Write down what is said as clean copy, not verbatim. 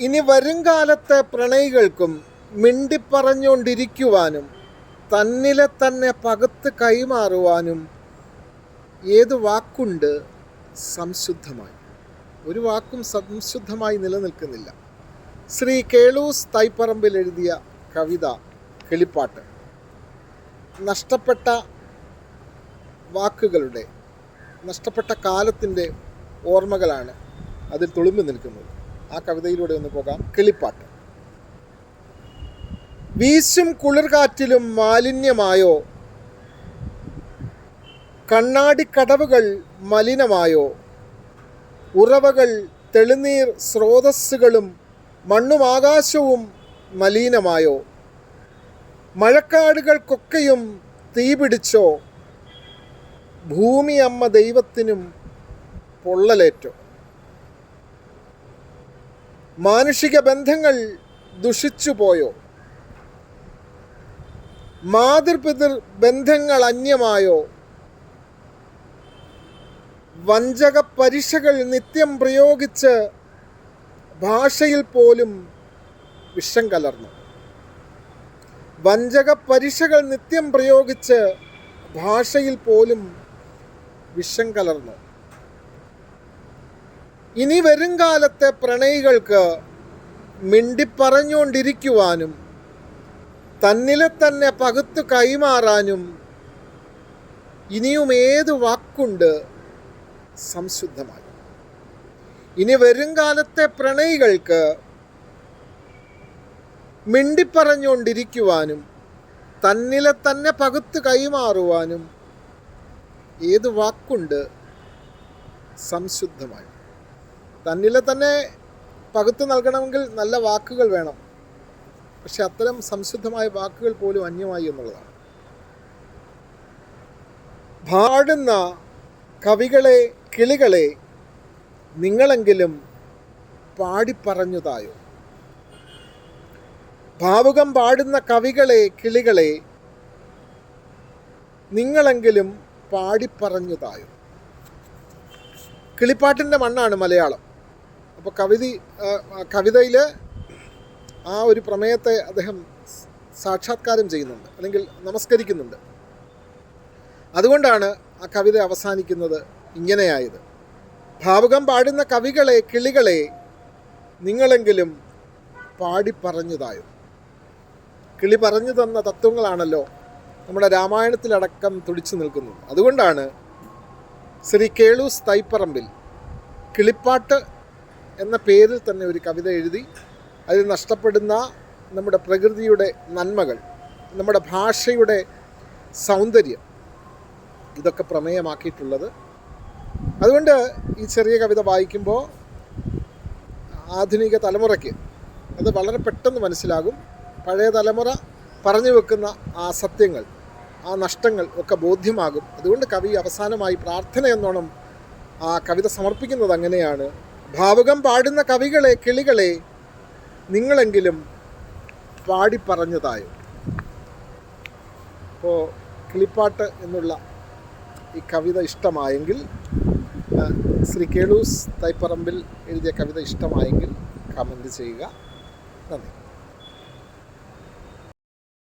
ഇനി വരുംകാലത്തെ പ്രണയികൾക്കും മിണ്ടിപ്പറഞ്ഞുകൊണ്ടിരിക്കുവാനും തന്നിലെ തന്നെ പകുത്ത് കൈമാറുവാനും ഏത് വാക്കുണ്ട് സംശുദ്ധമായി? ഒരു വാക്കും സംശുദ്ധമായി നിലനിൽക്കുന്നില്ല. ശ്രീ കേളൂസ് തൈപ്പറമ്പിൽ എഴുതിയ കവിത കിളിപ്പാട്ട്. നഷ്ടപ്പെട്ട വാക്കുകളുടെ, നഷ്ടപ്പെട്ട കാലത്തിൻ്റെ ഓർമ്മകളാണ് അതിൽ തുളുമ്പി നിൽക്കുന്നത്. ആ കവിതയിലൂടെ ഒന്ന് പോകാം. കിളിപ്പാട്ട്. വീശും കുളിർകാറ്റിലും മാലിന്യമായോ, കണ്ണാടിക്കടവുകൾ മലിനമായോ, ഉറവകൾ തെളിനീർ സ്രോതസ്സുകളും മണ്ണും ആകാശവും മലിനമായോ, മഴക്കാടുകൾക്കൊക്കെയും തീപിടിച്ചോ, ഭൂമി അമ്മ ദൈവത്തിനും പൊള്ളലേറ്റോ, മാനുഷിക ബന്ധങ്ങൾ ദുഷിച്ചു പോയോ, മാതൃപിതൃ ബന്ധങ്ങൾ അന്യമായോ, വഞ്ചക പരീക്ഷകൾ നിത്യം പ്രയോഗിച്ച് ഭാഷയിൽ പോലും വിഷം കലർന്നു. വഞ്ചക പരീക്ഷകൾ നിത്യം പ്രയോഗിച്ച് ഭാഷയിൽ പോലും വിഷം കലർന്നു. ഇനി വരുംകാലത്തെ പ്രണയികൾക്ക് മിണ്ടിപ്പറഞ്ഞുകൊണ്ടിരിക്കുവാനും തന്നിലെ തന്നെ പകുത്തു കൈമാറാനും ഇനിയും ഏത് വാക്കുണ്ട് സംശുദ്ധമായി? ഇനി വരുംകാലത്തെ പ്രണയികൾക്ക് മിണ്ടിപ്പറഞ്ഞുകൊണ്ടിരിക്കുവാനും തന്നിലെ തന്നെ പകുത്തു കൈമാറുവാനും ഏത് വാക്കുണ്ട് സംശുദ്ധമായി? തന്നിലെ തന്നെ പകുത്തു നൽകണമെങ്കിൽ നല്ല വാക്കുകൾ വേണം. പക്ഷെ അത്തരം സംശുദ്ധമായ വാക്കുകൾ പോലും അന്യമായി എന്നുള്ളതാണ്. പാടുന്ന കവികളെ, കിളികളെ, നിങ്ങളെങ്കിലും പാടിപ്പറഞ്ഞതായോ? ഭാവുകം പാടുന്ന കവികളെ, കിളികളെ, നിങ്ങളെങ്കിലും പാടിപ്പറഞ്ഞതായോ? കിളിപ്പാട്ടിൻ്റെ മണ്ണാണ് മലയാളം. അപ്പോൾ കവിതയിൽ ആ ഒരു പ്രമേയത്തെ അദ്ദേഹം സാക്ഷാത്കാരം ചെയ്യുന്നുണ്ട്, അല്ലെങ്കിൽ നമസ്കരിക്കുന്നുണ്ട്. അതുകൊണ്ടാണ് ആ കവിത അവസാനിക്കുന്നത് ഇങ്ങനെയായത്. ഭാവുകം പാടുന്ന കവികളെ, കിളികളെ, നിങ്ങളെങ്കിലും പാടിപ്പറഞ്ഞതായോ? കിളി പറഞ്ഞു തന്ന തത്വങ്ങളാണല്ലോ നമ്മുടെ രാമായണത്തിലടക്കം തുടിച്ചു നിൽക്കുന്നത്. അതുകൊണ്ടാണ് ശ്രീ കേളൂസ് തൈപ്പറമ്പിൽ കിളിപ്പാട്ട് എന്ന പേരിൽ തന്നെ ഒരു കവിത എഴുതി അതിൽ നഷ്ടപ്പെടുന്ന നമ്മുടെ പ്രകൃതിയുടെ നന്മകൾ, നമ്മുടെ ഭാഷയുടെ സൗന്ദര്യം, ഇതൊക്കെ പ്രമേയമാക്കിയിട്ടുള്ളത്. അതുകൊണ്ട് ഈ ചെറിയ കവിത വായിക്കുമ്പോൾ ആധുനിക തലമുറയ്ക്ക് അത് വളരെ പെട്ടെന്ന് മനസ്സിലാകും. പഴയ തലമുറ പറഞ്ഞു വെക്കുന്ന ആ സത്യങ്ങൾ, ആ നഷ്ടങ്ങൾ ഒക്കെ ബോധ്യമാകും. അതുകൊണ്ട് കവി അവസാനമായി പ്രാർത്ഥന എന്നോണം ആ കവിത സമർപ്പിക്കുന്നത് അങ്ങനെയാണ്. ഭാവുകം പാടുന്ന കവികളെ, കിളികളെ, നിങ്ങളെങ്കിലും പാടിപ്പറഞ്ഞതായോ? അപ്പോൾ കിളിപ്പാട്ട് എന്നുള്ള ഈ കവിത ഇഷ്ടമായെങ്കിൽ, ശ്രീ കേളൂസ് തൈപ്പറമ്പിൽ എഴുതിയ കവിത ഇഷ്ടമായെങ്കിൽ കമൻറ്റ് ചെയ്യുക. നന്ദി.